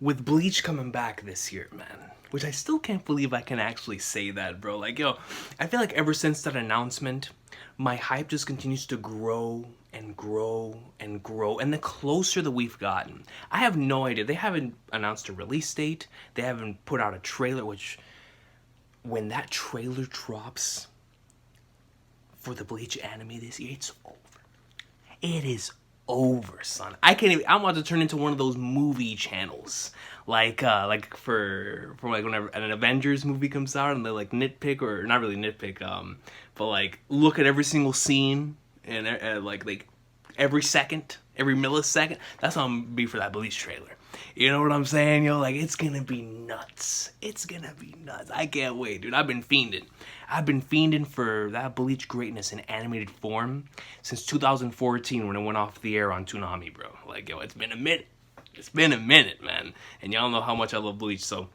With Bleach coming back this year, man, which I still can't believe I can actually say that, bro. Like, yo, I feel like ever since that announcement, my hype just continues to grow and grow and grow. And the closer that we've gotten, I have no idea. They haven't announced a release date. They haven't put out a trailer, which when that trailer drops for the Bleach anime this year, it's over. It is over, son. I can't even. I'm about to turn into one of those movie channels, like for like whenever an Avengers movie comes out and they like nitpick or not really nitpick, but like look at every single scene and like every second, every millisecond. That's how I'm gonna be for that Bleach trailer. You know what I'm saying, yo? Like, it's gonna be nuts. It's gonna be nuts. I can't wait, dude. I've been fiending. I've been fiending for that Bleach greatness in animated form since 2014 when it went off the air on Toonami, bro. Like, yo, it's been a minute. It's been a minute, man. And y'all know how much I love Bleach, so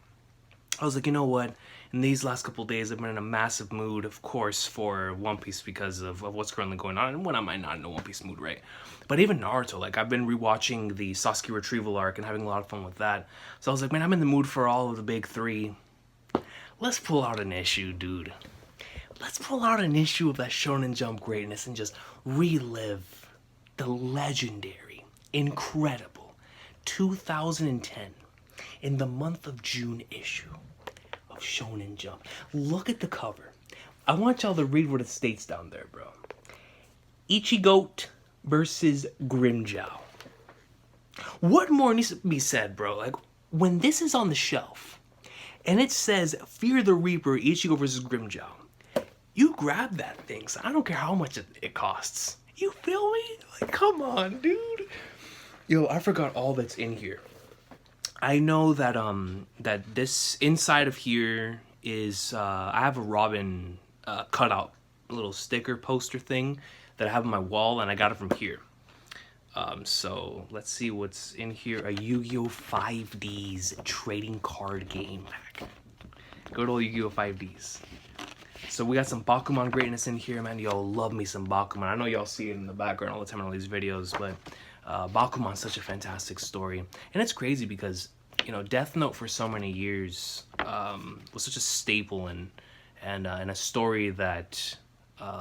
I was like, you know what? In these last couple days, I've been in a massive mood, of course, for One Piece because of what's currently going on. And when am I not in a One Piece mood, right? But even Naruto, like, I've been rewatching the Sasuke retrieval arc and having a lot of fun with that. So I was like, man, I'm in the mood for all of the big three. Let's pull out an issue, dude. Let's pull out an issue of that Shonen Jump greatness and just relive the legendary, incredible 2010 in the month of June issue of Shonen Jump. Look at the cover. I want y'all to read what it states down there, bro. Ichigo versus Grimjow. What more needs to be said, bro? Like, when this is on the shelf and it says Fear the Reaper, Ichigo versus Grimjow, you grab that thing. So I don't care how much it costs. You feel me? Like, come on, dude. Yo, I forgot all that's in here. I know that that this inside of here is I have a Robin cutout little sticker poster thing that I have on my wall, and I got it from here. So let's see what's in here. A Yu-Gi-Oh! 5Ds trading card game pack. Good old Yu-Gi-Oh! 5Ds. So we got some Bakuman greatness in here, man. Y'all love me some Bakuman. I know y'all see it in the background all the time in all these videos, but Bakuman's such a fantastic story. And it's crazy because, you know, Death Note for so many years was such a staple and a story that,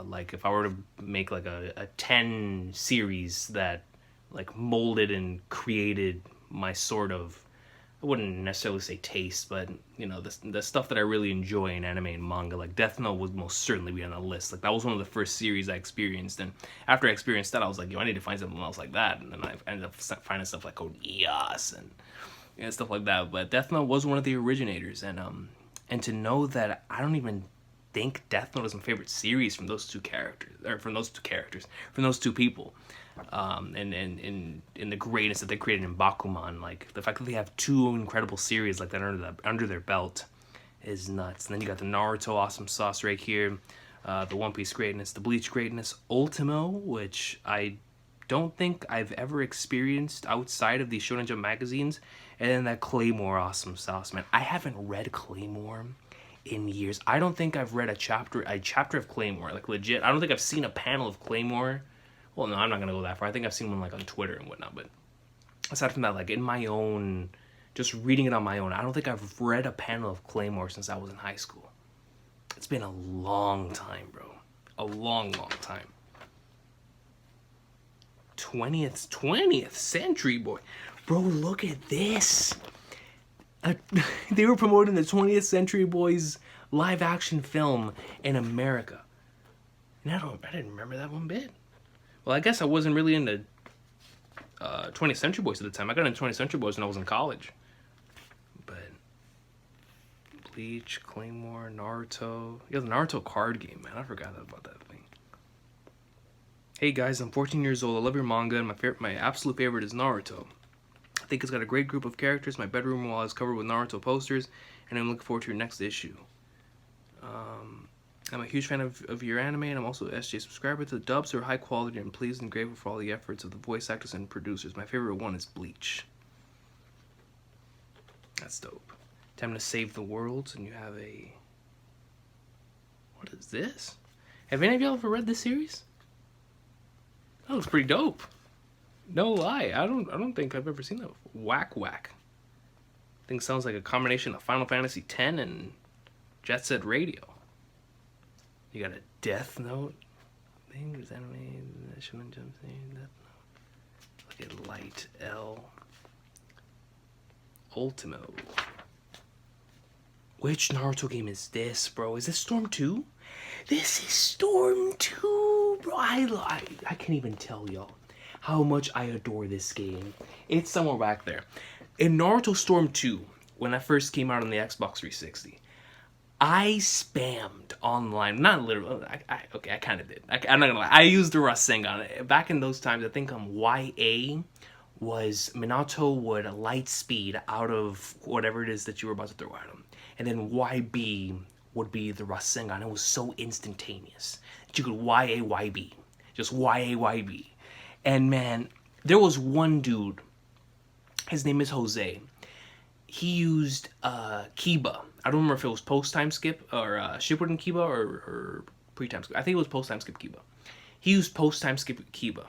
like, if I were to make like a 10 series that like molded and created my sort of, I wouldn't necessarily say taste, but, you know, the stuff that I really enjoy in anime and manga, like Death Note would most certainly be on the list. Like, that was one of the first series I experienced, and after I experienced that, I was like, yo, I need to find something else like that, and then I ended up finding stuff like Onias and stuff like that. But Death Note was one of the originators, and to know that I don't even think Death Note is my favorite series from those two people. And in the greatness that they created in Bakuman, like the fact that they have two incredible series like that under their belt is nuts. And then you got the Naruto awesome sauce right here, the One Piece greatness, the Bleach greatness, Ultimo, which I don't think I've ever experienced outside of these Shonen Jump magazines, and then that Claymore awesome sauce, man. I haven't read Claymore in years. I don't think I've read a chapter of Claymore, like legit. I don't think I've seen a panel of Claymore. Well, no, I'm not gonna go that far. I think I've seen one like on Twitter and whatnot, but aside from that, like in my own, just reading it on my own, I don't think I've read a panel of Claymore since I was in high school. It's been a long time, bro. A long, long time. 20th century, boy. Bro, look at this. They were promoting the 20th Century Boys live action film in America. And I didn't remember that one bit. Well, I guess I wasn't really into 20th Century Boys at the time. I got into 20th Century Boys when I was in college. But Bleach, Claymore, Naruto. Yeah, the Naruto card game, man. I forgot about that thing. Hey guys, I'm 14 years old. I love your manga, and my absolute favorite is Naruto. I think it's got a great group of characters. My bedroom wall is covered with Naruto posters, and I'm looking forward to your next issue. I'm a huge fan of your anime, and I'm also an SJ subscriber. The dubs are high quality, and pleased and grateful for all the efforts of the voice actors and producers. My favorite one is Bleach. That's dope. Time to save the world, and you have a... What is this? Have any of y'all ever read this series? That looks pretty dope. No lie, I don't think I've ever seen that before. Whack Whack. Thing sounds like a combination of Final Fantasy X and Jet Set Radio. You got a Death Note thing. There's anime, Shonen Jump thing. Death Note. Look at Light L. Ultimo. Which Naruto game is this, bro? Is this Storm 2? This is Storm 2, bro. I can't even tell y'all how much I adore this game. It's somewhere back there. In Naruto Storm 2, when that first came out on the Xbox 360, I spammed online. Not literally. I kind of did. I'm not gonna lie. I used the Rasengan. Back in those times, I think YA was Minato would light speed out of whatever it is that you were about to throw at him. And then YB would be the Rasengan. It was so instantaneous that you could YA-YB. Just YA-YB. And man, there was one dude, his name is Jose. He used Kiba. I don't remember if it was post-time skip or Shippuden Kiba or pre-time skip. I think it was post-time skip Kiba. He used post-time skip Kiba.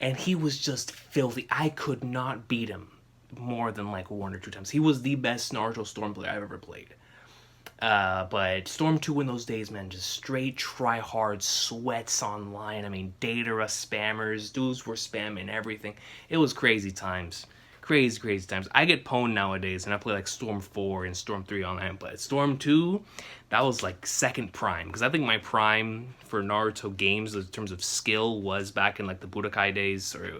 And he was just filthy. I could not beat him more than like 1 or 2 times. He was the best Naruto Storm player I've ever played. But Storm 2 in those days, man, just straight try-hard sweats online. I mean, Datara spammers. Dudes were spamming everything. It was crazy times. Crazy times. I get pwned nowadays, and I play like Storm 4 and Storm 3 online. But Storm 2, that was like second prime. Because I think my prime for Naruto games in terms of skill was back in like the Budokai days, or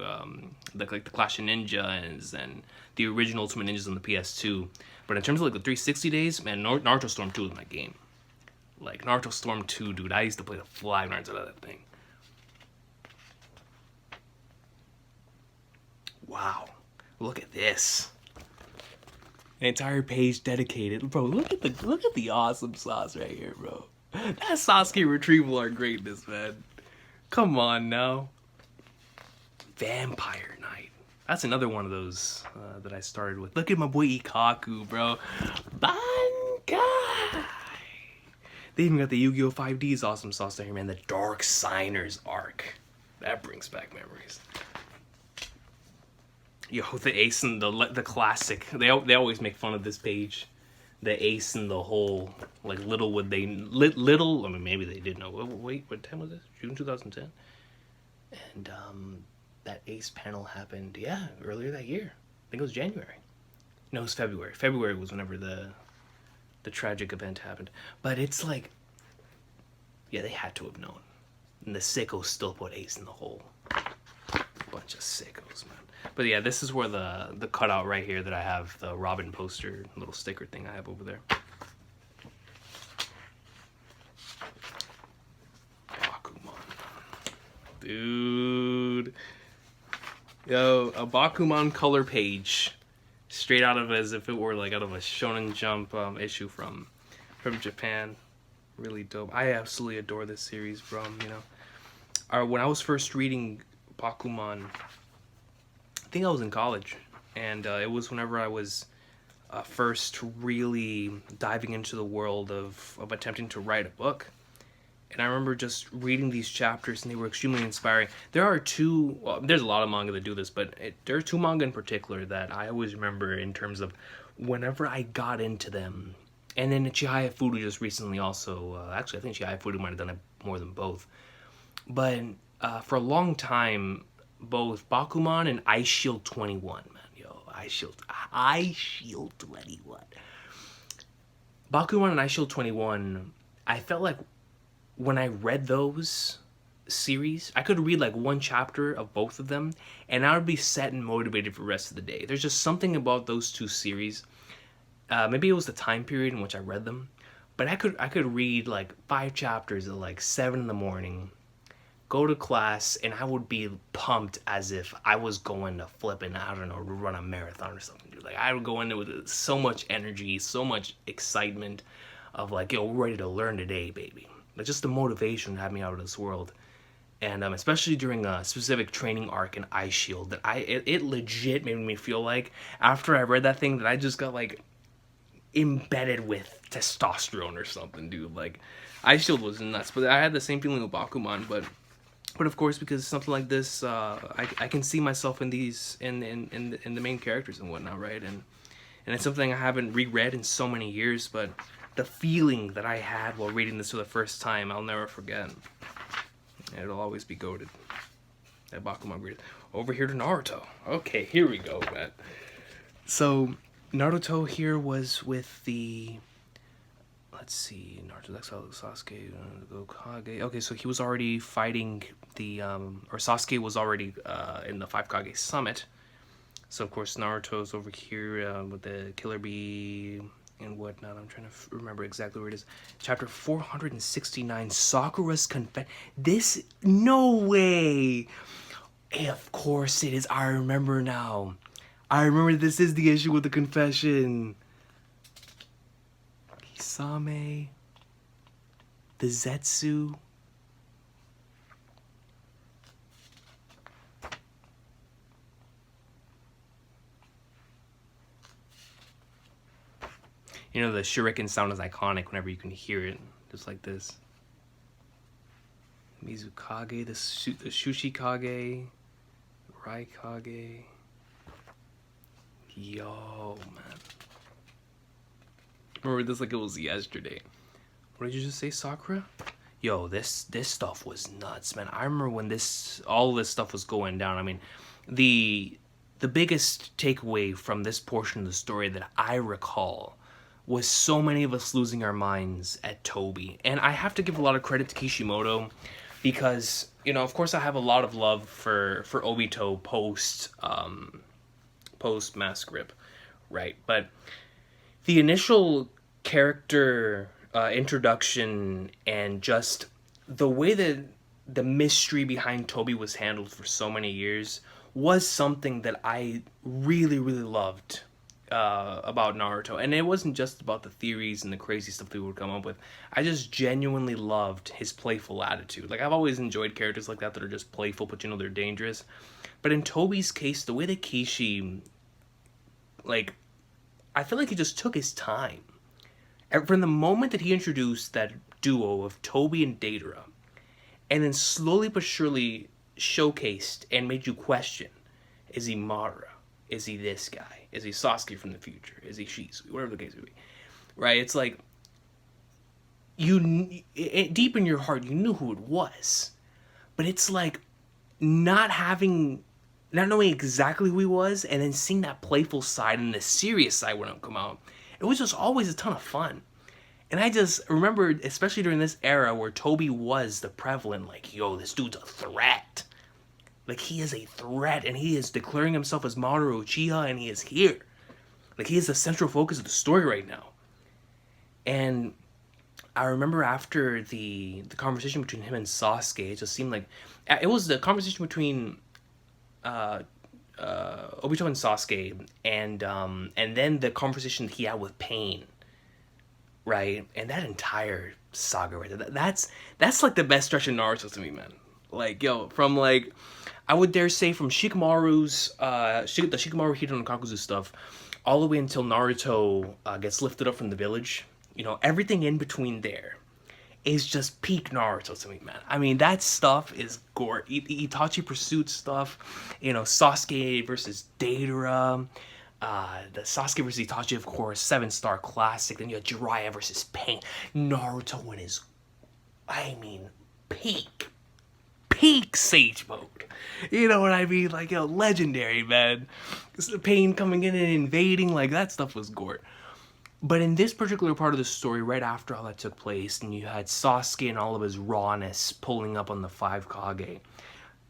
like the Clash of Ninjas and the original Ultimate Ninjas on the PS2. But in terms of like the 360 days, man, Naruto Storm 2 was my game. Like Naruto Storm 2, dude, I used to play the flag nards out of that thing. Wow. Look at this. An entire page dedicated. Bro, look at the awesome sauce right here, bro. That Sasuke retrieval are greatness, man. Come on now. Vampire Knight. That's another one of those that I started with. Look at my boy Ikaku, bro. Bankai. They even got the Yu-Gi-Oh! 5D's awesome sauce down here, man. The Dark Signers arc. That brings back memories. Yo, the ace and the classic. They always make fun of this page. The ace and the hole. Like, little would they... Little... I mean, maybe they did know. Wait, what time was this? June 2010? And, that ace panel happened, yeah, earlier that year. I think it was January. No, it was February. February was whenever the tragic event happened. But it's like... Yeah, they had to have known. And the sickos still put ace in the hole. Bunch of sickos, man. But yeah, this is where the cutout right here that I have, the Robin poster, little sticker thing I have over there. Bakuman. Dude. Yo, a Bakuman color page. Straight out of, as if it were like out of a Shonen Jump issue from Japan. Really dope. I absolutely adore this series, bro. You know, when I was first reading Bakuman, I think I was in college, and it was whenever I was first really diving into the world of attempting to write a book. And I remember just reading these chapters, and they were extremely inspiring. There are two, well, there's a lot of manga that do this, but there are two manga in particular that I always remember in terms of whenever I got into them. And then Chihaya Fudu just recently also, actually I think Chihaya Fudu might have done it more than both. But for a long time, both Bakuman and Ice Shield 21, man. Yo, Ice Shield 21. Bakuman and Ice Shield 21, I felt like when I read those series, I could read like one chapter of both of them, and I would be set and motivated for the rest of the day. There's just something about those two series. Maybe it was the time period in which I read them, but I could read like 5 chapters at like 7 in the morning, go to class, and I would be pumped as if I was going to flipping, I don't know, run a marathon or something, dude. Like, I would go in there with so much energy, so much excitement of like, yo, we're ready to learn today, baby. Like, just the motivation to have me out of this world. And especially during a specific training arc in Ice Shield, that it legit made me feel like, after I read that thing, that I just got like embedded with testosterone or something, dude. Like, Ice Shield was nuts. But I had the same feeling with Bakuman, but of course, because something like this, I can see myself in these in the main characters and whatnot, right? And and it's something I haven't reread in so many years, but the feeling that I had while reading this for the first time, I'll never forget. It'll always be goated. That Bakuman read. Over here to Naruto. Okay, here we go, man. So, Naruto here was with the... Let's see, Naruto's exile, Sasuke, Hokage. Okay, so he was already fighting the... or Sasuke was already in the 5 Kage Summit. So, of course, Naruto's over here with the Killer Bee and whatnot. I'm trying to remember exactly where it is. Chapter 469, Sakura's Confession. This... No way! Hey, of course it is. I remember now. I remember this is the issue with the confession. Kisame. The Zetsu. You know, the shuriken sound is iconic whenever you can hear it. Just like this. Mizukage, the Shushikage. Raikage. Yo, man. I remember this like it was yesterday. What did you just say, Sakura? Yo, this stuff was nuts, man. I remember when all this stuff was going down. I mean, the biggest takeaway from this portion of the story that I recall was so many of us losing our minds at Toby. And I have to give a lot of credit to Kishimoto because, you know, of course I have a lot of love for Obito post Mask Rip, right? But the initial character introduction and just the way that the mystery behind Toby was handled for so many years was something that I really, really loved about Naruto. And it wasn't just about the theories and the crazy stuff that we would come up with. I just genuinely loved his playful attitude. Like, I've always enjoyed characters like that are just playful, but you know they're dangerous. But in Toby's case, the way that Kishi... Like, I feel like he just took his time. And from the moment that he introduced that duo of Toby and Deidara, and then slowly but surely showcased and made you question, is he Madara? Is he this guy? Is he Sasuke from the future? Is he Shisui? Whatever the case may be. Right? It's like, deep in your heart, you knew who it was. But it's like, not knowing exactly who he was, and then seeing that playful side and the serious side when it come out, it was just always a ton of fun. And I just remember, especially during this era where Toby was the prevalent, like, yo, this dude's a threat. Like, he is a threat, and he is declaring himself as Madara Uchiha, and he is here. Like, he is the central focus of the story right now. And I remember after the conversation between him and Sasuke, it just seemed like... It was the conversation between... Obito and Sasuke, and then the conversation he had with Pain, right? And that entire saga right there, that's like the best stretch in Naruto to me, man. Like, yo, from like, I would dare say from Shikamaru's, the Shikamaru Hito no Kakuzu stuff, all the way until Naruto gets lifted up from the village, you know, everything in between there is just peak Naruto to me, man. I mean, that stuff is gore. Itachi Pursuit stuff, you know, Sasuke versus Deidara, the Sasuke versus Itachi, of course, 7-star classic. Then you have Jiraiya versus Pain. Naruto in his, I mean, peak Sage mode. You know what I mean? Like, yo, legendary, man. Pain coming in and invading, like, that stuff was gore. But in this particular part of the story, right after all that took place, and you had Sasuke and all of his rawness pulling up on the 5 Kage,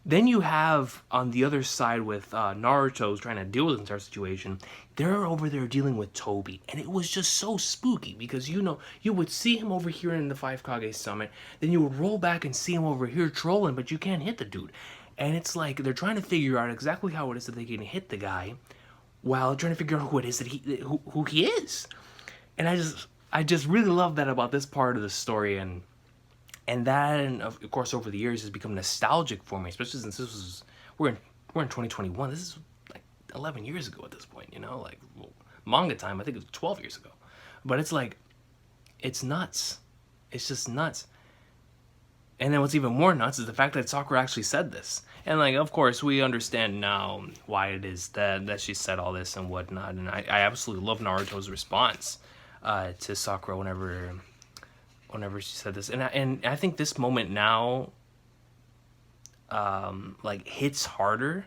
then you have, on the other side with Naruto trying to deal with the entire situation, they're over there dealing with Toby. And it was just so spooky, because, you know, you would see him over here in the 5 Kage Summit, then you would roll back and see him over here trolling, but you can't hit the dude. And it's like, they're trying to figure out exactly how it is that they can hit the guy, while trying to figure out who it is that who he is. And I just really love that about this part of the story, and that, and of course over the years has become nostalgic for me, especially since we're in 2021. This is like 11 years ago at this point, you know, like, well, manga time, I think it was 12 years ago. But it's like, it's nuts. It's just nuts. And then what's even more nuts is the fact that Sakura actually said this. And like, of course, we understand now why it is that she said all this and whatnot. And I absolutely love Naruto's response to Sakura whenever she said this. And I think this moment now like hits harder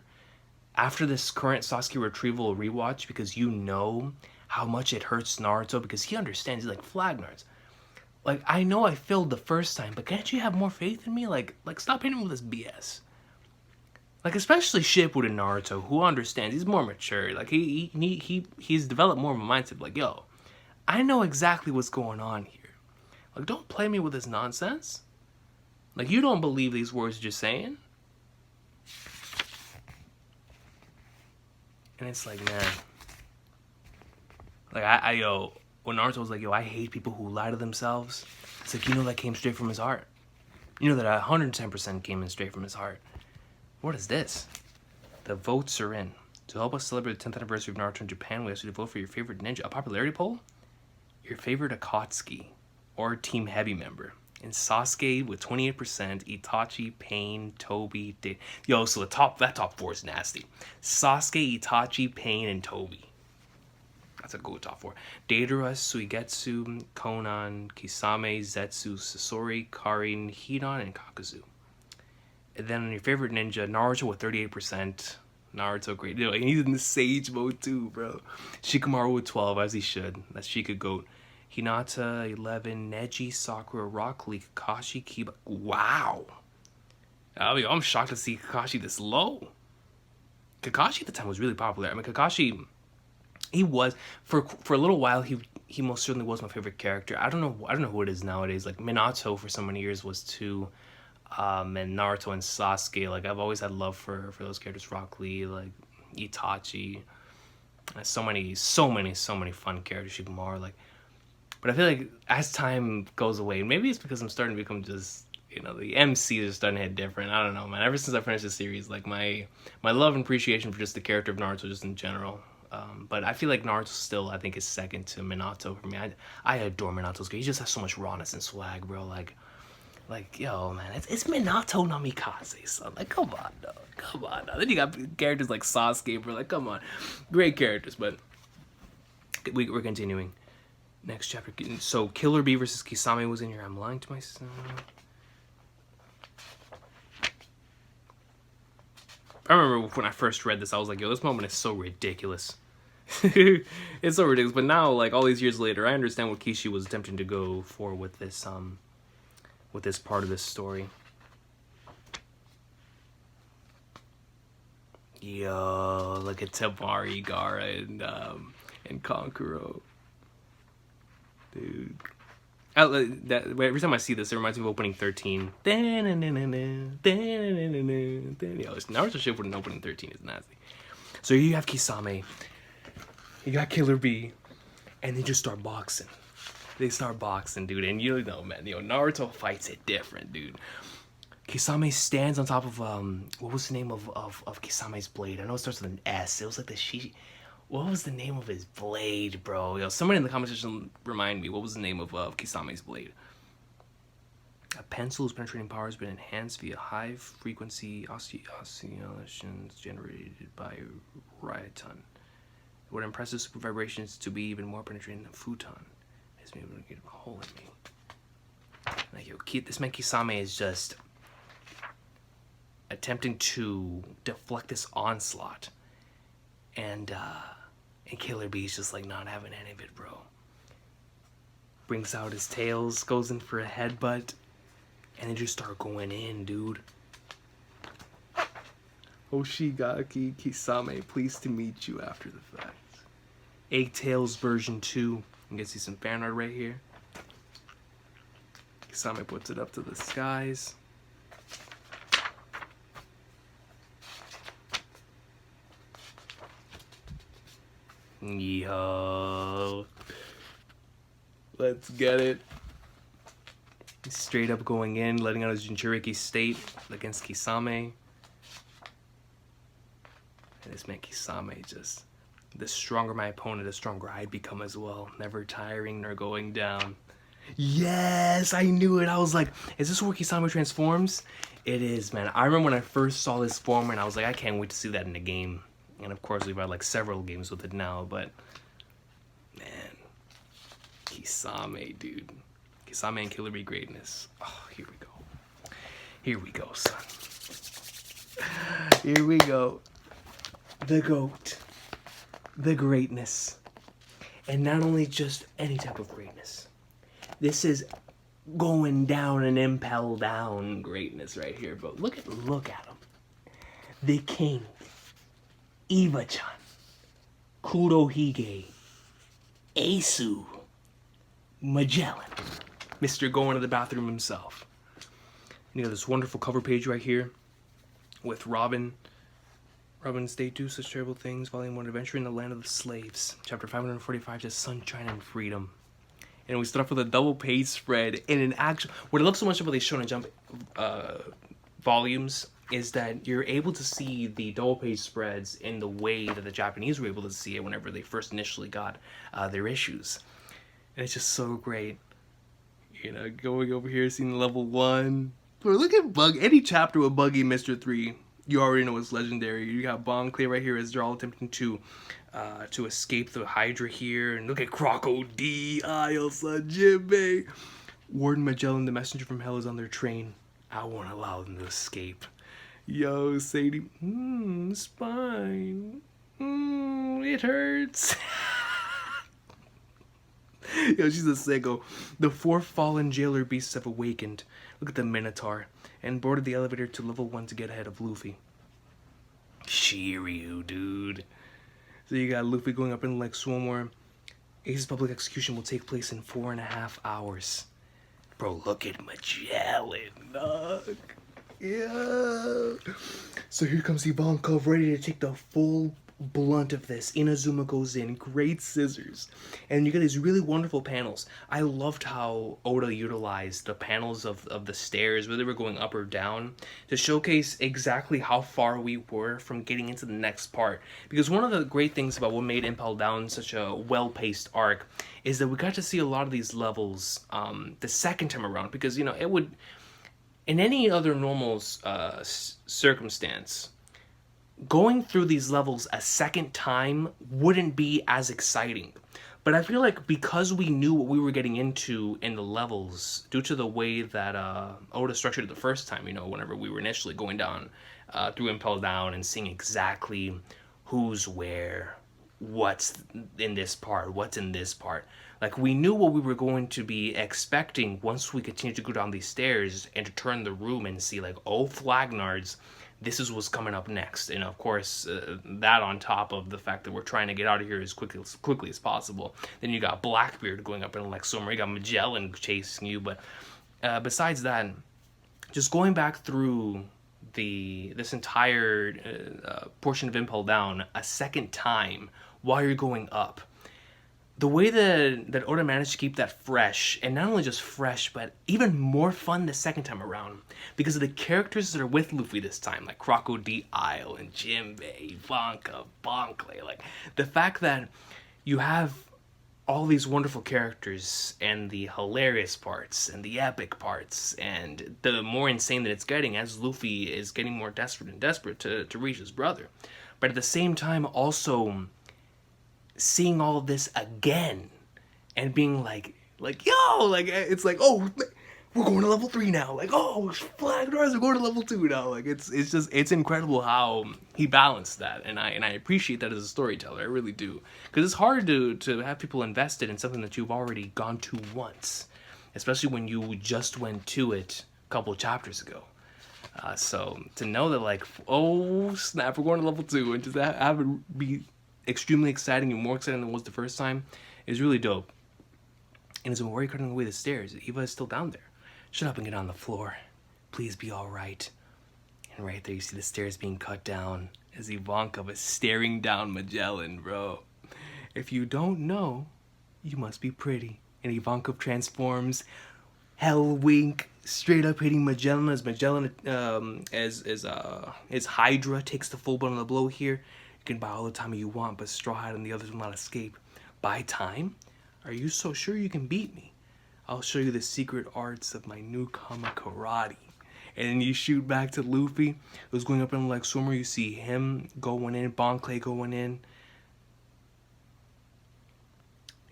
after this current Sasuke retrieval rewatch, because you know how much it hurts Naruto, because he understands. He's like, Flag Nards, like, I know I failed the first time, but can't you have more faith in me? Like stop hitting me with this BS. Like, especially Shippuden Naruto, who understands. He's more mature. Like, he's developed more of a mindset. Like, yo, I know exactly what's going on here. Like, don't play me with this nonsense. Like, you don't believe these words you're just saying. And it's like, man. Like, yo, when Naruto was like, yo, I hate people who lie to themselves. It's like, you know that came straight from his heart. You know that 110% came in straight from his heart. What is this? The votes are in. To help us celebrate the 10th anniversary of Naruto in Japan, we ask you to vote for your favorite ninja. A popularity poll? Your favorite Akatsuki or Team Heavy member. And Sasuke with 28%, Itachi, Pain, Toby, yo, so that top four is nasty. Sasuke, Itachi, Pain, and Toby. That's a good top four. Deidara, Suigetsu, Konan, Kisame, Zetsu, Sasori, Karin, Hidan, and Kakuzu. And then your favorite ninja, Naruto with 38%. Naruto, great. You know, he's in the Sage mode too, bro. Shikamaru with 12, as he should. That's Shika Goat. Hinata, 11. Neji, Sakura, Rock Lee, Kakashi, Kiba. Wow. I mean, I'm shocked to see Kakashi this low. Kakashi at the time was really popular. I mean, Kakashi, he was, for a little while, he most certainly was my favorite character. I don't know who it is nowadays. Like, Minato for so many years was too. And Naruto and Sasuke, like, I've always had love for those characters. Rock Lee, like Itachi, so many fun characters. Shikamaru, like, but I feel like as time goes away, maybe it's because I'm starting to become just, you know, the MCs are starting to hit different. I don't know, man. Ever since I finished the series, like, my love and appreciation for just the character of Naruto, just in general. But I feel like Naruto still, I think, is second to Minato for me. I adore Minato's game. He just has so much rawness and swag, bro. Like, yo, man, it's Minato Namikaze, son. Like, come on, dog. Come on, dog. Then you got characters like Sasuke, bro. Like, come on. Great characters, but we're continuing. Next chapter. So, Killer Bee versus Kisame was in here. I'm lying to myself. I remember when I first read this, I was like, yo, this moment is so ridiculous. It's so ridiculous. But now, like, all these years later, I understand what Kishi was attempting to go for with this part of this story. Yo, look at Tabari, Gaara, and Kankuro. Dude. Every time I see this, it reminds me of opening 13. Yo, Naruto Shippuden opening 13 is nasty. So you have Kisame, you got Killer Bee, and they just start boxing. They start boxing, dude, and you know, man, Naruto fights it different, dude. Kisame stands on top of what was the name of Kisame's blade? I know it starts with an S. It was like the Shishi. What was the name of his blade, bro? Yo, somebody in the comment section remind me. What was the name of Kisame's blade? A pencil's penetrating power has been enhanced via high-frequency oscillations generated by Raiton. What impresses super vibrations to be even more penetrating than Futon. It's maybe able to get a hole in me. Like, yo, this man Kisame is just attempting to deflect this onslaught. And Killer Bee's just like not having any of it, bro. Brings out his tails, goes in for a headbutt, and they just start going in, dude. Hoshigaki Kisame, pleased to meet you after the fact. Egg Tails version 2. You can see some fan art right here. Kisame puts it up to the skies. Yo, let's get it. He's straight up going in, letting out his Jinchuriki state against Kisame. And this man Kisame just, the stronger my opponent, the stronger I'd become as well. Never tiring nor going down. Yes, I knew it. I was like, is this where Kisame transforms? It is, man. I remember when I first saw this form and I was like, I can't wait to see that in the game. And of course, we've had like several games with it now, but man, Kisame, dude. Kisame and Killer Bee greatness. Oh, here we go. Here we go, son. Here we go. The GOAT. The greatness. And not only just any type of greatness. This is going down and impel down greatness right here, bro. Look at him. The king. Iva-chan. Kurohige. Asu. Magellan. Mr. Going to the bathroom himself. And you got this wonderful cover page right here with Robin. Robin's Day 2, Such Terrible Things, Volume 1, Adventure in the Land of the Slaves. Chapter 545, just Sunshine and Freedom. And we start off with a double page spread in an actual... What I love so much about these Shonen Jump volumes is that you're able to see the double page spreads in the way that the Japanese were able to see it whenever they first initially got their issues. And it's just so great. You know, going over here, seeing level 1. But look at any chapter with Buggy and Mr. 3. You already know it's legendary. You got Bon Clay right here as they're all attempting to escape the Hydra here. And look at Crocodile, son, Jinbei. Warden Magellan, the messenger from hell, is on their train. I won't allow them to escape. Yo, Sadie. Spine. It hurts. Yo, she's a sicko. The 4 fallen jailer beasts have awakened. Look at the Minotaur. And boarded the elevator to level 1 to get ahead of Luffy. Shiryu, dude. So you got Luffy going up in like Swarmware. Ace's public execution will take place in 4.5 hours. Bro, look at Magellan, dog. Yeah. So here comes Ivankov, ready to take the full blunt of this. Inazuma goes in, great scissors, and you get these really wonderful panels. I loved how Oda utilized the panels of the stairs, whether they were going up or down, to showcase exactly how far we were from getting into the next part. Because one of the great things about what made Impel Down such a well-paced arc is that we got to see a lot of these levels the second time around, because, you know, it would, in any other normal circumstance, going through these levels a second time wouldn't be as exciting. But I feel like because we knew what we were getting into in the levels, due to the way that Oda structured it the first time, you know, whenever we were initially going down through Impel Down and seeing exactly who's where, what's in this part, Like, we knew what we were going to be expecting once we continued to go down these stairs and to turn the room and see, like, oh, Flagnards, this is what's coming up next. And of course, that on top of the fact that we're trying to get out of here as quickly as possible. Then you got Blackbeard going up in like Summer. You got Magellan chasing you. But besides that, just going back through this entire portion of Impel Down a second time while you're going up. The way that Oda managed to keep that fresh, and not only just fresh, but even more fun the second time around, because of the characters that are with Luffy this time, like Crocodile and Jinbei, Ivanka, Bon Clay. Like, the fact that you have all these wonderful characters, and the hilarious parts, and the epic parts, and the more insane that it's getting as Luffy is getting more desperate to reach his brother. But at the same time, also seeing all of this again and being like yo, like, it's like, oh, we're going to level 3 now, like, oh, Flag Doors are going to level 2 now. Like, it's incredible how he balanced that, and I appreciate that as a storyteller. I really do, because it's hard to have people invested in something that you've already gone to once, especially when you just went to it a couple of chapters ago. So to know that, like, oh snap, we're going to level 2, and just have it be extremely exciting and more exciting than it was the first time is really dope. And as Mori cutting away the stairs, Eva is still down there. Shut up and get on the floor. Please be alright. And right there you see the stairs being cut down as Ivanka is staring down Magellan, bro. If you don't know, you must be pretty. And Ivanka transforms, hell wink, straight up hitting Magellan as Magellan as Hydra takes the full brunt of the blow here. You can buy all the time you want, but Straw Hat and the others will not escape. Buy time? Are you so sure you can beat me? I'll show you the secret arts of my newcomer karate. And then you shoot back to Luffy, who's going up in like swimmer. You see him going in, Bon Clay going in.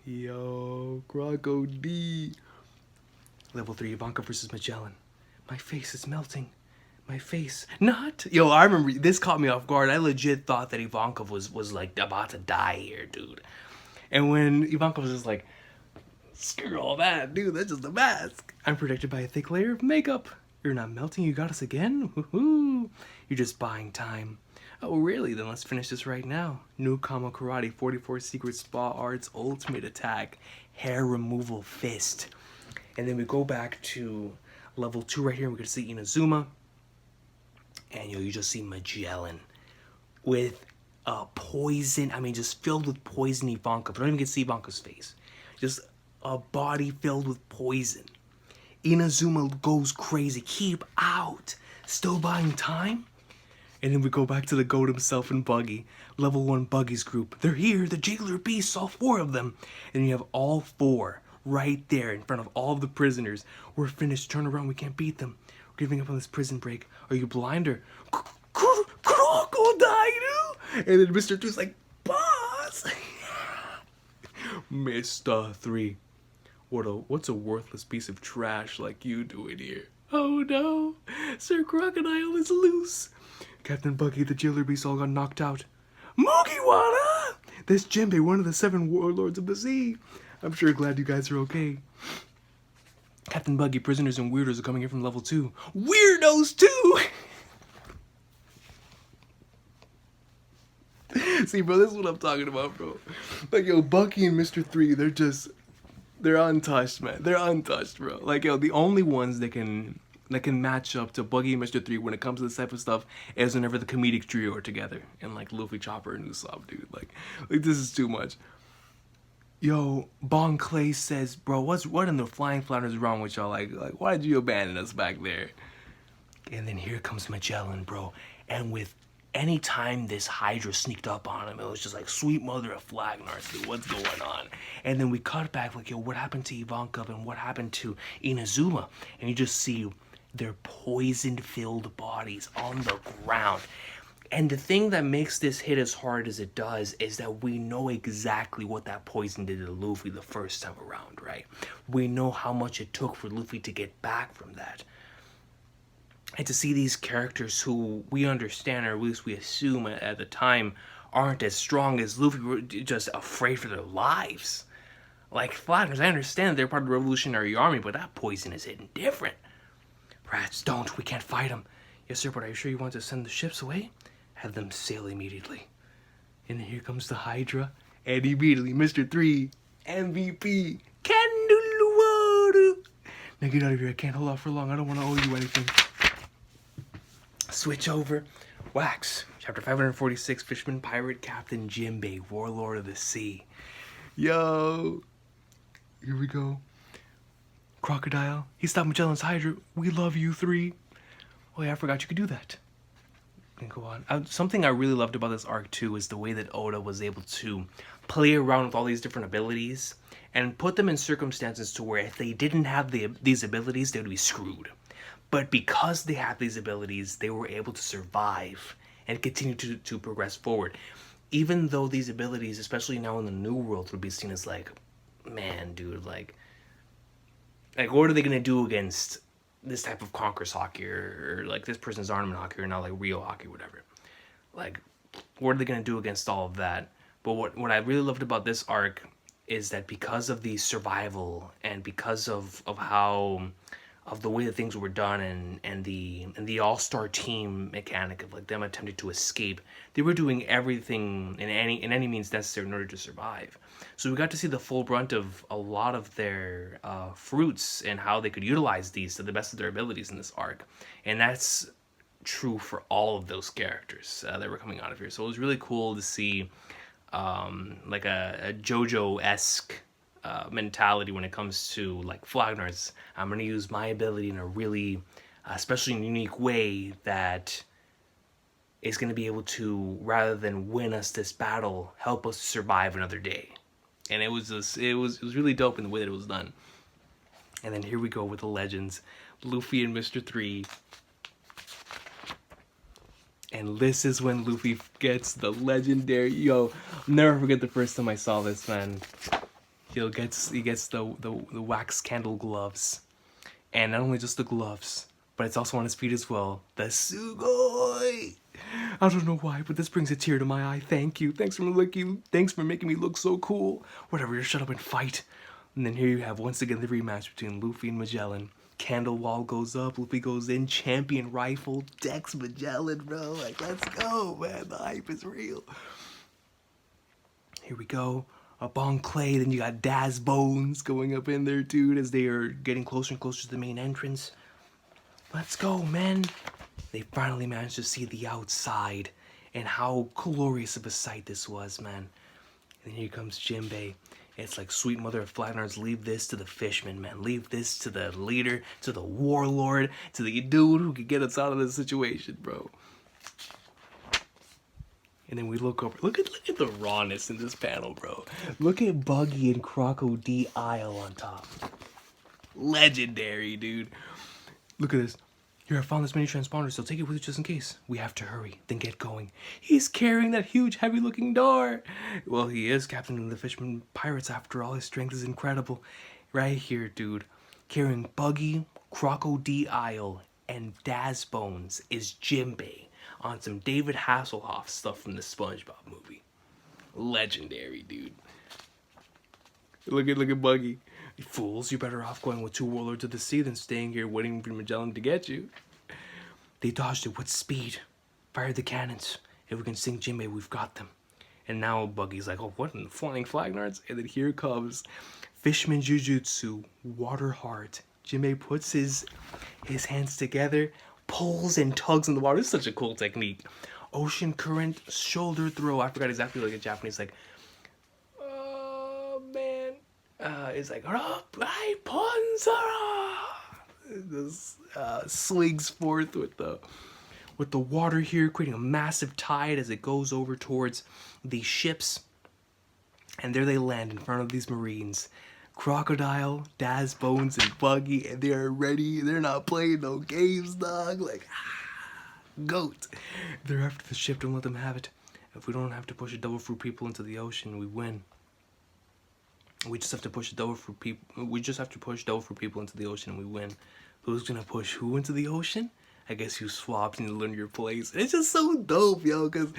Yo, Croco D. Level 3, Ivanka versus Magellan. My face is melting. My face. Not. Yo, I remember this caught me off guard. I legit thought that Ivanka was like about to die here, dude. And when Ivanka was just like, screw all that, dude, that's just a mask. I'm protected by a thick layer of makeup. You're not melting, you got us again? Woohoo! You're just buying time. Oh, really? Then let's finish this right now. Newcomer Karate, 44 Secret Spa Arts, Ultimate Attack, Hair Removal Fist. And then we go back to level 2 right here. We're going to see Inazuma. And you just see Magellan with a poison, I mean, just filled with poison Ivanka. But don't even get to see Ivanka's face. Just a body filled with poison. Inazuma goes crazy. Keep out. Still buying time? And then we go back to the goat himself and Buggy. Level 1 Buggy's group. They're here. The Jailer Beasts, all 4 of them. And you have all 4 right there in front of all of the prisoners. We're finished. Turn around. We can't beat them. We're giving up on this prison break. Are you blind or... Crocodile? And then Mr. 2's like, boss! Mr. 3. What's a worthless piece of trash like you doing here? Oh no, Sir Crocodile is loose. Captain Buggy, the Jailer Beast all got knocked out. Mugiwara! This Jinbei, one of the 7 warlords of the sea. I'm sure glad you guys are okay. Captain Buggy, prisoners and weirdos are coming in from level 2. Weirdos too! See, bro, this is what I'm talking about, bro. Like, yo, Bucky and Mr. 3, they're untouched, man. They're untouched, bro. Like, yo, the only ones that can match up to Buggy and Mr. 3 when it comes to this type of stuff is whenever the comedic trio are together. And, like, Luffy, Chopper, and Usopp, dude. Like, this is too much. Yo, Bon Clay says, bro, what in the flying flounders is wrong with y'all? Like, why did you abandon us back there? And then here comes Magellan, bro. And with any time this Hydra sneaked up on him, it was just like, sweet mother of Flagnars, dude, what's going on? And then we cut back, like, yo, what happened to Ivanka and what happened to Inazuma? And you just see their poison-filled bodies on the ground. And the thing that makes this hit as hard as it does is that we know exactly what that poison did to Luffy the first time around, right? We know how much it took for Luffy to get back from that. And to see these characters who we understand, or at least we assume at the time, aren't as strong as Luffy, were just afraid for their lives. Like, Flagners, I understand they're part of the Revolutionary Army, but that poison is hitting different. Rats, don't. We can't fight them. Yes, sir, but are you sure you want to send the ships away? Have them sail immediately. And here comes the Hydra. And immediately, Mr. 3, MVP, Canduluwaru. Now get out of here. I can't hold out for long. I don't want to owe you anything. Switch over. Wax. Chapter 546, Fisherman Pirate Captain Jinbei, Warlord of the Sea. Yo. Here we go. Crocodile. He stopped Magellan's Hydra. We love you 3. Oh yeah, I forgot you could do that. And go on. Something I really loved about this arc too is the way that Oda was able to play around with all these different abilities and put them in circumstances to where if they didn't have these abilities, they would be screwed. But because they have these abilities, they were able to survive and continue to progress forward. Even though these abilities, especially now in the New World, would be seen as like, man, dude, like what are they gonna do against this type of Conquerors hockey or like this person's Armament hockey or now like Rio hockey, whatever. Like, what are they gonna do against all of that? But what I really loved about this arc is that because of the survival and because of the way that things were done and the all-star team mechanic of like them attempting to escape, they were doing everything in any means necessary in order to survive. So we got to see the full brunt of a lot of their fruits and how they could utilize these to the best of their abilities in this arc. And that's true for all of those characters that were coming out of here. So it was really cool to see like a JoJo-esque mentality when it comes to like Flagnars. I'm going to use my ability in a really especially unique way that is going to be able to, rather than win us this battle, help us survive another day. And it was really dope in the way that it was done. And then here we go with the legends. Luffy and Mr. 3. And this is when Luffy gets the legendary... Yo, I'll never forget the first time I saw this, man. He gets the wax candle gloves. And not only just the gloves, but it's also on his feet as well. The Sugoi! I don't know why, but this brings a tear to my eye. Thank you. Thanks for making me look so cool. Whatever, just shut up and fight. And then here you have, once again, the rematch between Luffy and Magellan. Candle wall goes up, Luffy goes in, champion rifle, decks Magellan, bro. Like, let's go, man. The hype is real. Here we go. Up on Clay, then you got Daz Bones going up in there, dude, as they are getting closer and closer to the main entrance. Let's go, man. They finally managed to see the outside, and how glorious of a sight this was, man. And here comes Jinbei. It's like, sweet mother of Flagnards, leave this to the fisherman, man. Leave this to the leader, to the warlord, to the dude who could get us out of this situation, bro. And then we look over. Look at the rawness in this panel, bro. Look at Buggy and Crocodile on top. Legendary, dude. Look at this. Here, I found this many transponders, so take it with you just in case. We have to hurry, then get going. He's carrying that huge, heavy-looking door. Well, he is captain of the Fisherman Pirates after all. His strength is incredible. Right here, dude. Carrying Buggy, Crocodile, and Daz Bones is Jinbei on some David Hasselhoff stuff from the SpongeBob movie. Legendary, dude. Look at Buggy. Fools, you're better off going with 2 warlords of the sea than staying here waiting for Magellan to get you. They dodged it with speed. Fire the cannons. If we can sink Jinbei, we've got them. And now Buggy's like, oh, what in the flying Flagnards? And then here comes Fishman Jujutsu, Water Heart. Jinbei puts his hands together, pulls and tugs in the water. This is such a cool technique. Ocean Current, Shoulder Throw. I forgot exactly like a Japanese, like, it's like, this slings forth with the water here, creating a massive tide as it goes over towards the ships. And there they land in front of these Marines. Crocodile, Daz Bones, and Buggy, and they are ready. They're not playing no games, dog. Like, goat. They're after the ship, don't let them have it. If we don't have to push a Devil Fruit people into the ocean, we win. We just have to push Devil Fruit people. We just have to push Devil Fruit people into the ocean, and we win. Who's gonna push who into the ocean? I guess you swapped and you learn your place. It's just so dope, yo, because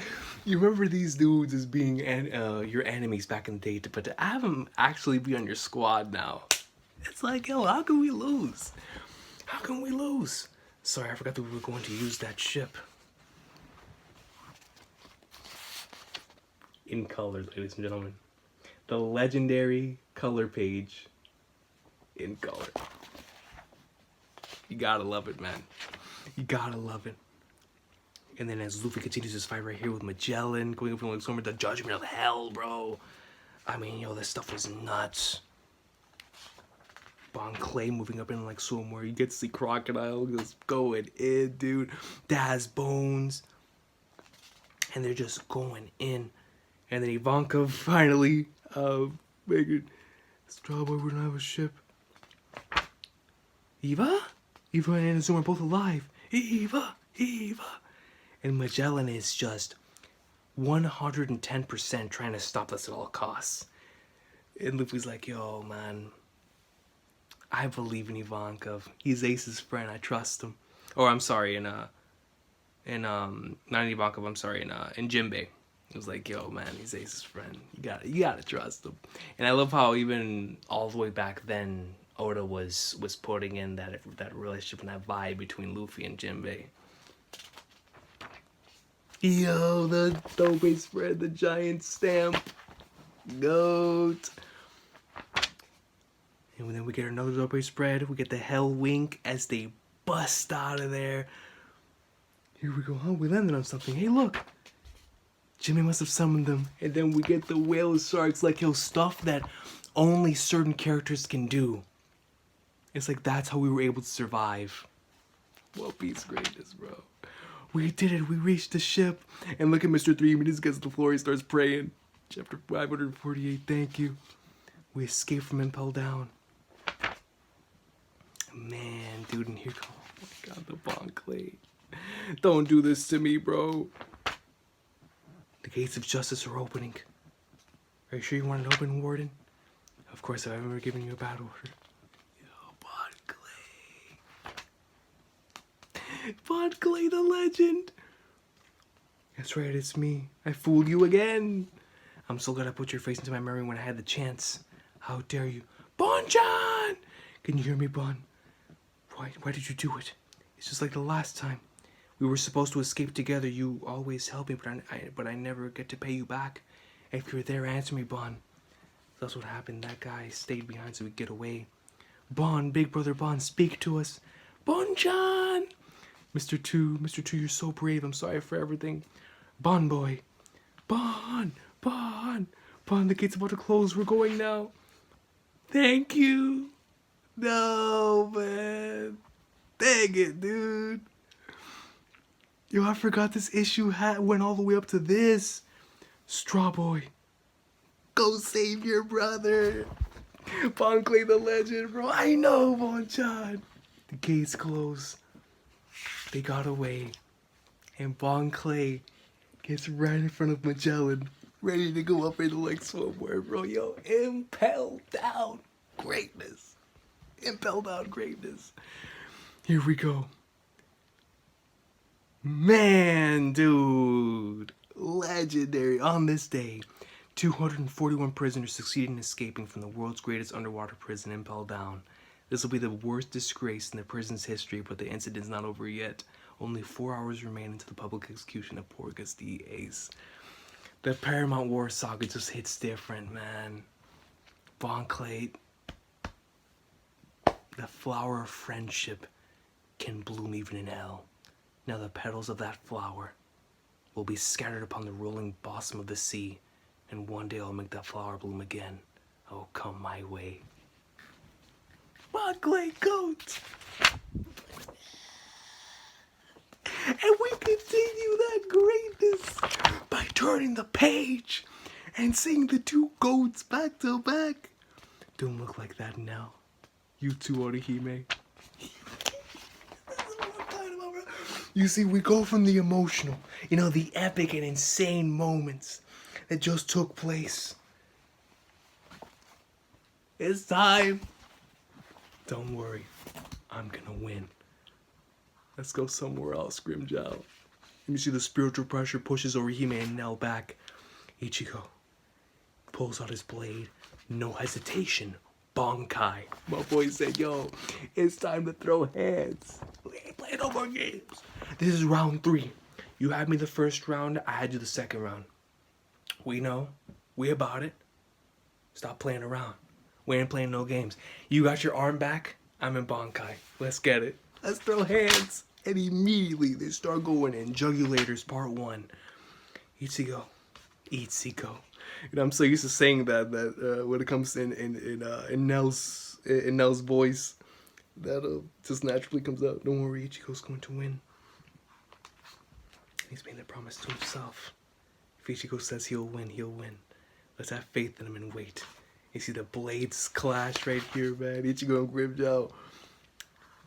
you remember these dudes as being your enemies back in the day, but to have them actually be on your squad now, it's like, yo, how can we lose? How can we lose? Sorry, I forgot that we were going to use that ship. In color, ladies and gentlemen. The legendary color page in color. You gotta love it, man. You gotta love it. And then as Luffy continues his fight right here with Magellan, going up from like somewhere, the Judgment of Hell, bro. I mean, yo, this stuff was nuts. Bon Clay moving up in like somewhere. You get to see Crocodile just going in, dude. Daz Bones. And they're just going in. And then Ivanka finally making Strawboy, we don't have a ship. Eva and Inazuma are both alive. Eva. And Magellan is just 110% trying to stop this at all costs. And Luffy's like, yo, man, I believe in Ivanka. He's Ace's friend. I trust him. Or I'm sorry, not in Ivanka, I'm sorry, in Jinbei. It was like, yo, man, he's Ace's friend. You gotta trust him. And I love how even all the way back then, Oda was putting in that relationship and that vibe between Luffy and Jinbei. Yo, the dope spread, the giant stamp. Goat. And then we get another dope spread. We get the Hell Wink as they bust out of there. Here we go. Oh, we landed on something. Hey, look. Jimmy must have summoned them. And then we get the whale sharks, like, yo, stuff that only certain characters can do. It's like, that's how we were able to survive. What Piece greatness, bro. We did it. We reached the ship. And look at Mr. 3. He just gets to the floor. He starts praying. Chapter 548. Thank you. We escaped from Impel Down. man, dude, and here go. Oh my god, the Bon Clay. Don't do this to me, bro. The gates of justice are opening. Are you sure you want it open, Warden? Of course, I've ever given you a bad order. Yo, Bon Clay. Bon Clay, the legend. That's right, it's me. I fooled you again. I'm so glad I put your face into my memory when I had the chance. How dare you? Bon-chan! Can you hear me, Bon? Why did you do it? It's just like the last time. We were supposed to escape together. You always help me, but I never get to pay you back. If you're there, answer me, Bon. That's what happened. That guy stayed behind so we could get away. Bon, big brother Bon, speak to us. Bon-chan! Mr. 2, you're so brave. I'm sorry for everything. Bon boy. Bon, the gate's about to close. We're going now. Thank you. No, man. Dang it, dude. Yo, I forgot this issue went all the way up to this. Straw Boy. Go save your brother. Bon Clay the legend, bro. I know, Bon-chan. The gates close. They got away. And Bon Clay gets right in front of Magellan, ready to go up into like somewhere, bro. Yo, impelled down greatness. Impelled down greatness. Here we go. Man, dude. Legendary. On this day, 241 prisoners succeeded in escaping from the world's greatest underwater prison, Impel Down. This will be the worst disgrace in the prison's history, but the incident's not over yet. Only 4 hours remain until the public execution of Porgus the Ace. The Paramount War saga just hits different, man. Bon Clay, the flower of friendship can bloom even in hell. Now the petals of that flower will be scattered upon the rolling bosom of the sea, and one day I'll make that flower bloom again. Oh, come my way. Bon Clay goat! And we continue that greatness by turning the page and seeing the two goats back to back. Don't look like that now. You too, Orihime. You see, we go from the emotional, the epic and insane moments that just took place. It's time. Don't worry, I'm gonna win. Let's go somewhere else, Grimjow. Let me see the spiritual pressure pushes Orihime and Nell back. Ichigo pulls out his blade. No hesitation. Bonkai. My boy said, yo, it's time to throw hands. We ain't playing no more games. This is round 3. You had me the first round, I had you the second round. We know. We about it. Stop playing around. We ain't playing no games. You got your arm back, I'm in Bonkai. Let's get it. Let's throw hands. And immediately they start going in Jugulators Part 1. Ichigo. I'm so used to saying that when it comes in Nell's voice, that just naturally comes out. Don't worry, Ichigo's going to win. He's made that promise to himself. If Ichigo says he'll win, he'll win. Let's have faith in him and wait. You see the blades clash right here, man. Ichigo and Grimjow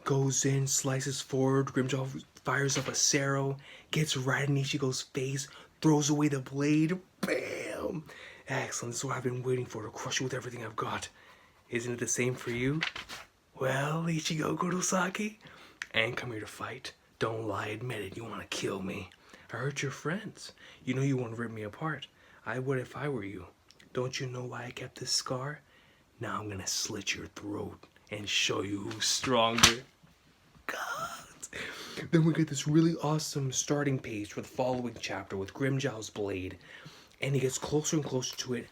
goes in, slices forward. Grimjow fires up a Sero, gets right in Ichigo's face, throws away the blade. Bam! Excellent. This is what I've been waiting for, to crush you with everything I've got. Isn't it the same for you? Well, Ichigo Kurosaki, I ain't come here to fight. Don't lie, admit it. You want to kill me. I hurt your friends. You know you want to rip me apart. I would if I were you. Don't you know why I kept this scar? Now I'm gonna slit your throat and show you who's stronger. God. Then we get this really awesome starting page for the following chapter with Grimjow's blade. And he gets closer and closer to it.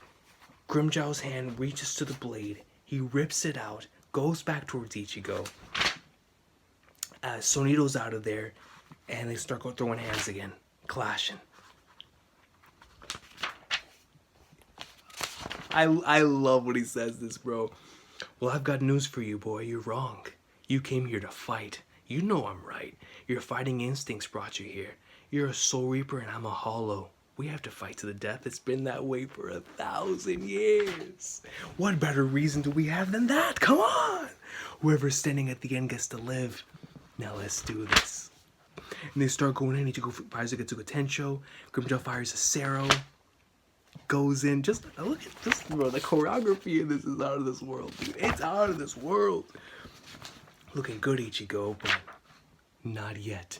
Grimjow's hand reaches to the blade. He rips it out, goes back towards Ichigo. Sonito's out of there, and they start throwing hands again, clashing. I love when he says this, bro. Well, I've got news for you, boy. You're wrong. You came here to fight. You know I'm right. Your fighting instincts brought you here. You're a Soul Reaper and I'm a Hollow. We have to fight to the death. It's been that way for 1,000 years. What better reason do we have than that? Come on! Whoever's standing at the end gets to live. Now let's do this. And they start going in. Ichigo fires a Getsuga Tensho. Grimjaw fires a Sero. Goes in. Just look at this, bro. The choreography in this is out of this world, dude. It's out of this world. Looking good, Ichigo, but not yet.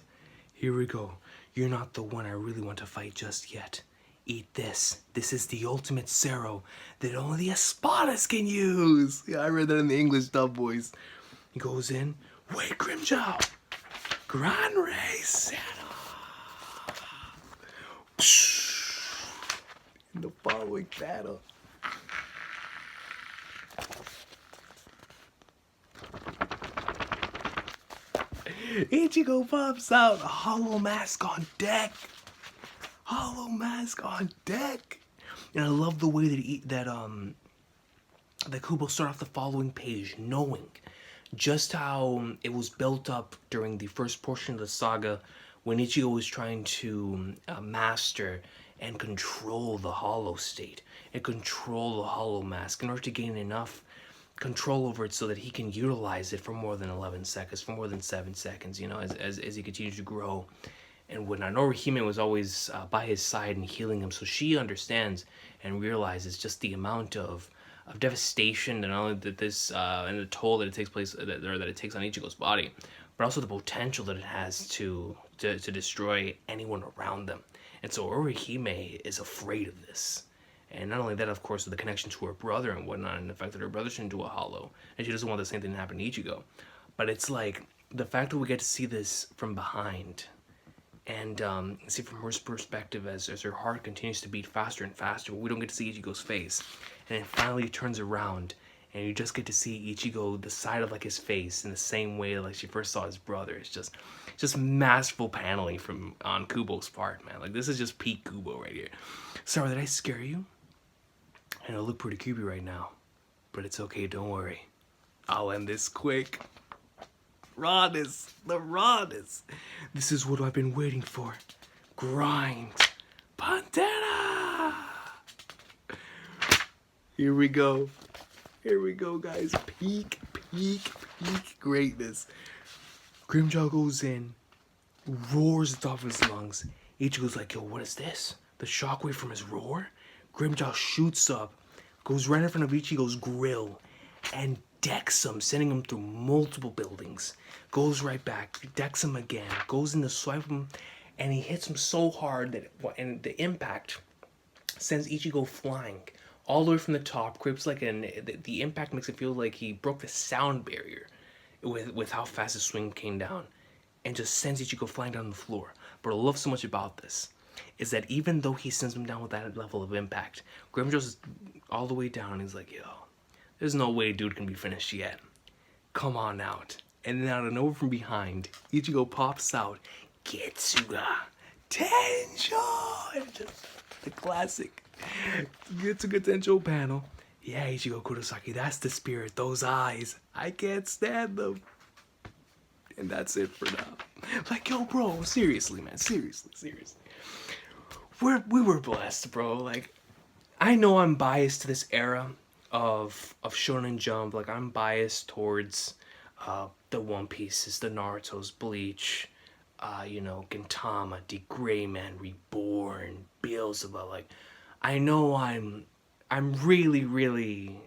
Here we go. You're not the one I really want to fight just yet. Eat this. This is the ultimate Sero that only the Espadas can use. Yeah, I read that in the English dub, boys. He goes in. Wait, Grimjaw. Gran Race. In the following battle. Ichigo pops out. Hollow mask on deck. Hollow mask on deck. And I love the way that Kubo started off the following page, knowing just how it was built up during the first portion of the saga when Ichigo was trying to master and control the hollow state and control the hollow mask in order to gain enough control over it so that he can utilize it for more than 11 seconds, for more than 7 seconds, you know, as he continues to grow and whatnot. Orihime was always by his side and healing him, so she understands and realizes just the amount of devastation, and not only that this and the toll that it takes place, that it takes on Ichigo's body, but also the potential that it has to destroy anyone around them. And so Orihime is afraid of this. And not only that, of course, with the connection to her brother and whatnot, and the fact that her brother shouldn't do a hollow, and she doesn't want the same thing to happen to Ichigo. But it's like the fact that we get to see this from behind, and see from her perspective as her heart continues to beat faster and faster. We don't get to see Ichigo's face, and it finally turns around, and you just get to see Ichigo, the side of like his face, in the same way like she first saw his brother. It's just masterful paneling on Kubo's part, man. Like, this is just peak Kubo right here. Sorry, did I scare you? And I look pretty creepy right now, but it's okay, don't worry. I'll end this quick. Rawness, the rawness. This is what I've been waiting for. Grind. Pantera! Here we go. Here we go, guys. Peak greatness. Grimjaw goes in, roars at the top of his lungs. Ichigo's like, yo, what is this? The shockwave from his roar? Grimjaw shoots up, goes right in front of Ichigo's grill, and decks him, sending him through multiple buildings. Goes right back, decks him again, goes in to swipe him, and he hits him so hard that the impact sends Ichigo flying all the way from the top. Creeps like the impact makes it feel like he broke the sound barrier with how fast his swing came down, and just sends Ichigo flying down the floor. But what I love so much about this is that even though he sends him down with that level of impact, Grimjaw's all the way down, and he's like, yo, there's no way dude can be finished yet. Come on out. And then out of nowhere from behind, Ichigo pops out, Getsuga Tensho! And just the classic Getsuga Tensho panel. Yeah, Ichigo Kurosaki, that's the spirit, those eyes. I can't stand them. And that's it for now. Like, yo, bro, seriously, man, seriously. We were blessed, bro. Like, I know I'm biased to this era of Shonen Jump. Like, I'm biased towards the One Pieces, the Naruto's, Bleach, you know, Gintama, The Gray Man, Reborn, Beelzebub. Like, I know I'm really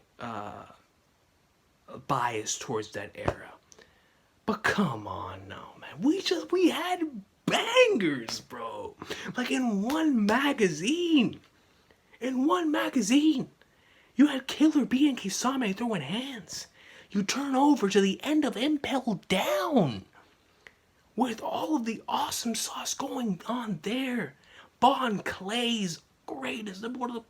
biased towards that era. But come on now, man. We had bangers, bro. Like, in one magazine. You had Killer Bee and Kisame throwing hands. You turn over to the end of Impel Down with all of the awesome sauce going on there. Bon Clay's greatest, one of the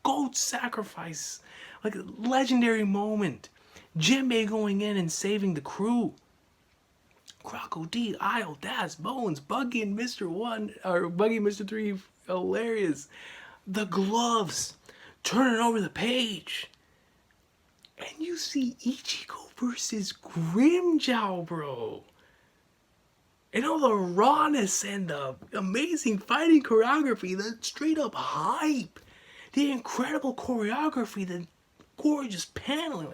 GOAT sacrifice. Like, a legendary moment. Jinbei going in and saving the crew. Croco D, Isle, Daz, Bones, Buggy and Mr. 1, or Buggy and Mr. 3, hilarious. The gloves, turning over the page. And you see Ichigo versus Grimjaw, bro. And all the rawness and the amazing fighting choreography, the straight up hype, the incredible choreography, the gorgeous paneling.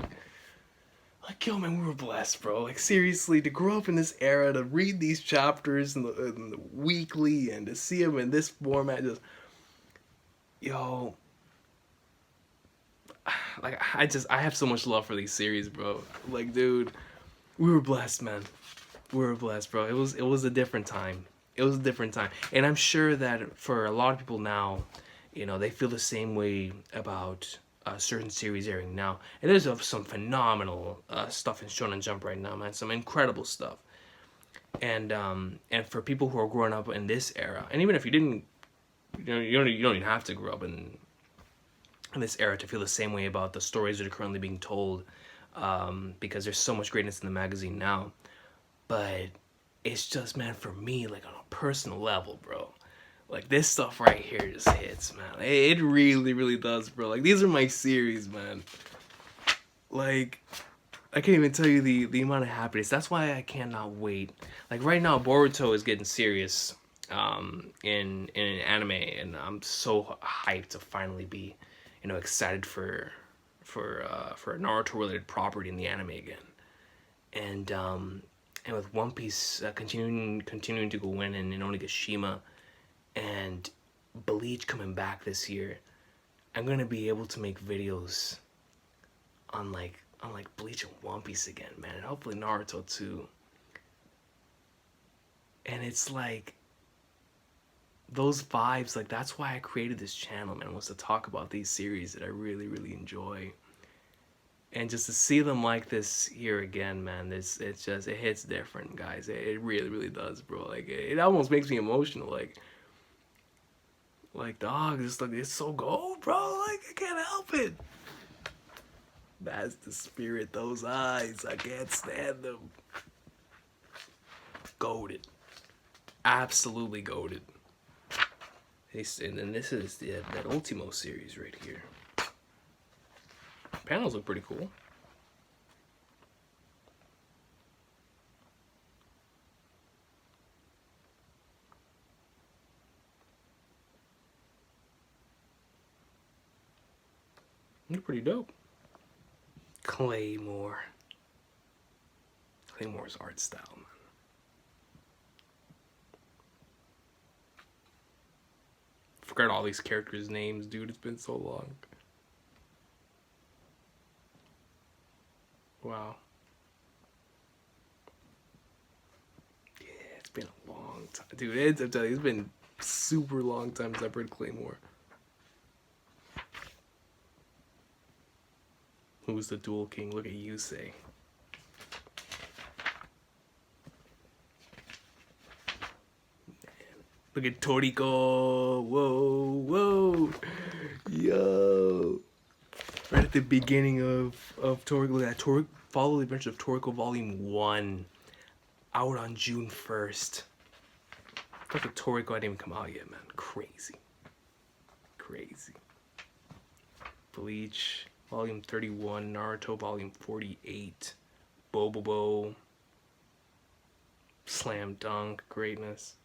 Like yo, man, we were blessed, bro. Like, seriously, to grow up in this era, to read these chapters in the weekly, and to see them in this format, just, yo, like, I have so much love for these series, bro. Like, dude, we were blessed, man. We were blessed, bro. It was a different time. It was a different time, and I'm sure that for a lot of people now, you know, they feel the same way about certain series airing now. And there's some phenomenal stuff in Shonen Jump right now, man. Some incredible stuff. And for people who are growing up in this era, and even if you didn't, you don't even have to grow up in this era to feel the same way about the stories that are currently being told, because there's so much greatness in the magazine now. But it's just, man, for me, like on a personal level, bro, like this stuff right here just hits, man. It really, really does, bro. Like these are my series, man. Like I can't even tell you the amount of happiness. That's why I cannot wait. Like right now, Boruto is getting serious in an anime, and I'm so hyped to finally be, you know, excited for a Naruto related property in the anime again. And with One Piece continuing to go in Onigashima, and Bleach coming back this year, I'm gonna be able to make videos on like Bleach and One Piece again, man, and hopefully Naruto too. And it's like those vibes, like that's why I created this channel, man, was to talk about these series that I really, really enjoy. And just to see them like this here again, man, it's just, it hits different, guys. It really, really does, bro. Like it almost makes me emotional, like dog, it's so gold, bro. Like I can't help it. That's the spirit, those eyes, I can't stand them. Goated, absolutely goated. And then this is that Ultimo series right here. Panels look pretty cool. They're pretty dope. Claymore's art style, man. Forgot all these characters' names, dude. It's been so long. Wow. Yeah, it's been a long time. Dude, I'm telling you, it's been a super long time since I've read Claymore. Who's the Dual King? Look at you say. Look at Toriko. Whoa, whoa. Yo. Right at the beginning of Toriko. Look at that. Follow the Adventures of Toriko Volume 1. Out on June 1st. Look at Toriko hadn't even come out yet, man. Crazy. Crazy. Bleach Volume 31. Naruto Volume 48. Bobobo. Slam Dunk. Greatness.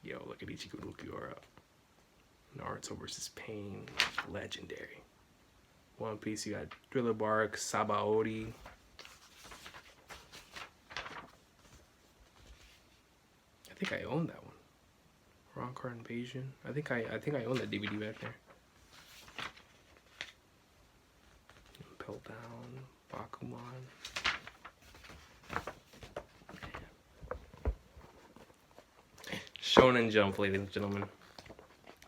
Yo, look at Ichigo Nukiura. Naruto versus Pain. Legendary. One Piece, you got Thriller Bark, Sabaody. I think I own that one. Roncar Invasion. I think I own that DVD back there. Impel Down, Bakuman. Shonen Jump, ladies and gentlemen.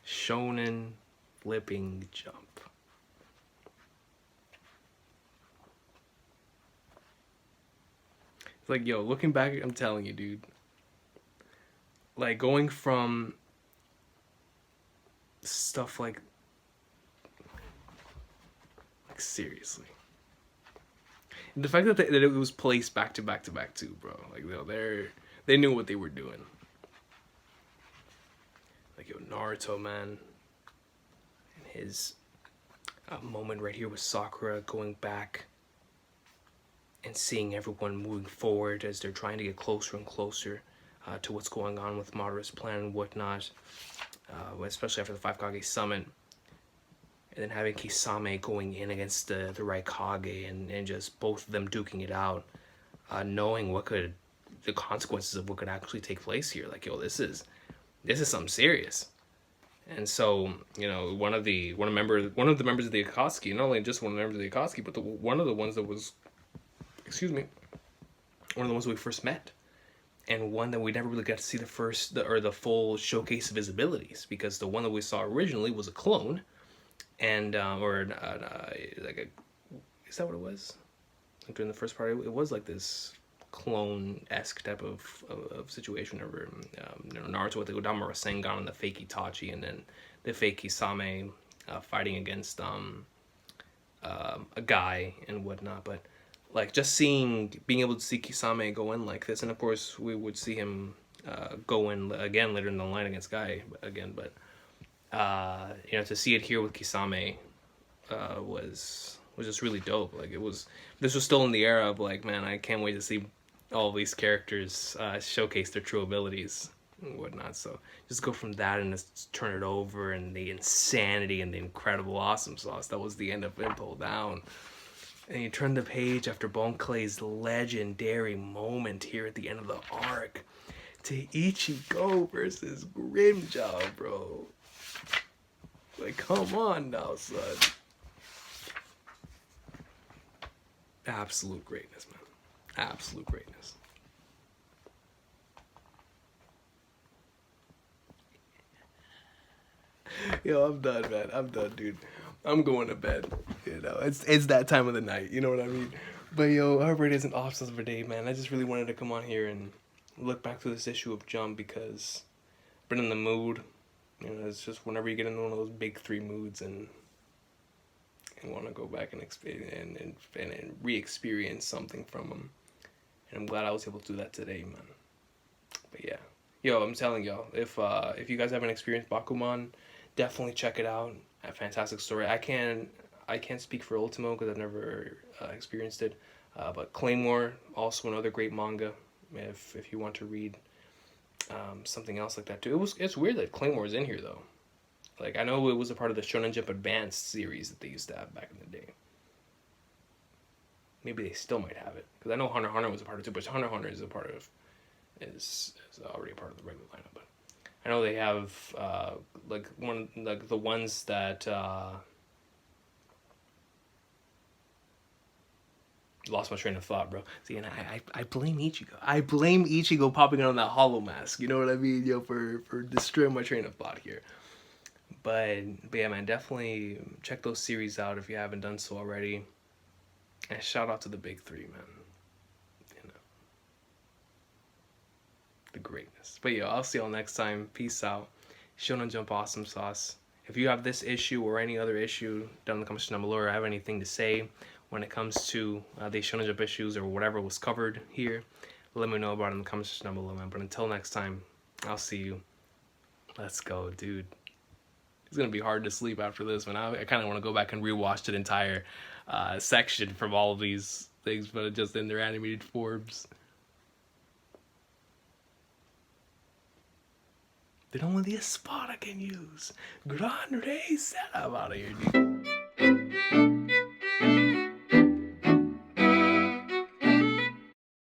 Shonen flipping Jump. It's like, yo, looking back, I'm telling you, dude. Like, going from stuff like seriously. And the fact that it was placed back to back to back too, bro. Like, they knew what they were doing. Like, yo, Naruto, man, and his moment right here with Sakura going back and seeing everyone moving forward as they're trying to get closer and closer to what's going on with Madara's plan and whatnot, especially after the Five Kage Summit. and then having Kisame going in against the Raikage, and just both of them duking it out, knowing the consequences of what could actually take place here. Like, yo, this is something serious. And so, one of the members of the Akatsuki, not only just one of the members of the Akatsuki, but one of the ones that was, excuse me, one of the ones we first met, and one that we never really got to see the full showcase of his abilities, because the one that we saw originally was a clone, and like a, is that what it was? Like during the first part, it was like this clone-esque type of situation. Whenever Naruto with the Odama Rasengan and the fake Itachi, and then the fake Kisame fighting against a guy and whatnot. But like just being able to see Kisame go in like this, and of course we would see him go in again later in the line against Guy again. But to see it here with Kisame was just really dope. Like this was still in the era of like, man, I can't wait to see all these characters showcase their true abilities and whatnot. So just go from that and just turn it over, and the insanity and the incredible awesome sauce that was the end of Impel Down. And you turn the page after Bon Clay's legendary moment here at the end of the arc to Ichigo versus Grimjaw, bro. Like, come on now, son. Absolute greatness, man. Absolute greatness. Yo, I'm done, man. I'm done, dude. I'm going to bed. It's that time of the night. You know what I mean? But yo, our birthday is an awesome of a day, man. I just really wanted to come on here and look back through this issue of Jump, because I've been in the mood. It's just whenever you get into one of those big three moods and want to go back and re-experience something from them. And I'm glad I was able to do that today, man. But yeah. Yo, I'm telling y'all, if you guys haven't experienced Bakuman, definitely check it out. A fantastic story. I can't speak for Ultimo because I've never experienced it. But Claymore, also another great manga. If you want to read something else like that too. It's weird that Claymore is in here though. Like, I know it was a part of the Shonen Jump Advanced series that they used to have back in the day. Maybe they still might have it, because I know Hunter x Hunter was a part of it too. But Hunter x Hunter is already a part of the regular lineup. But I know they have the ones that lost my train of thought, bro. See, and I blame Ichigo. I blame Ichigo popping on that hollow mask. You know what I mean, yo, for destroying my train of thought here. But yeah, man, definitely check those series out if you haven't done so already. And shout out to the big three, man. The greatness. But yeah, I'll see y'all next time. Peace out. Shonen Jump awesome sauce. If you have this issue or any other issue down in the comments down below, or have anything to say when it comes to the Shonen Jump issues or whatever was covered here, let me know about it in the comments down below, man. But until next time, I'll see you. Let's go, dude. It's gonna be hard to sleep after this, man. I kind of want to go back and rewatch the entire section from all of these things, but just in their animated forms. There's only a spot I can use. Grande set. I'm out of here, dude.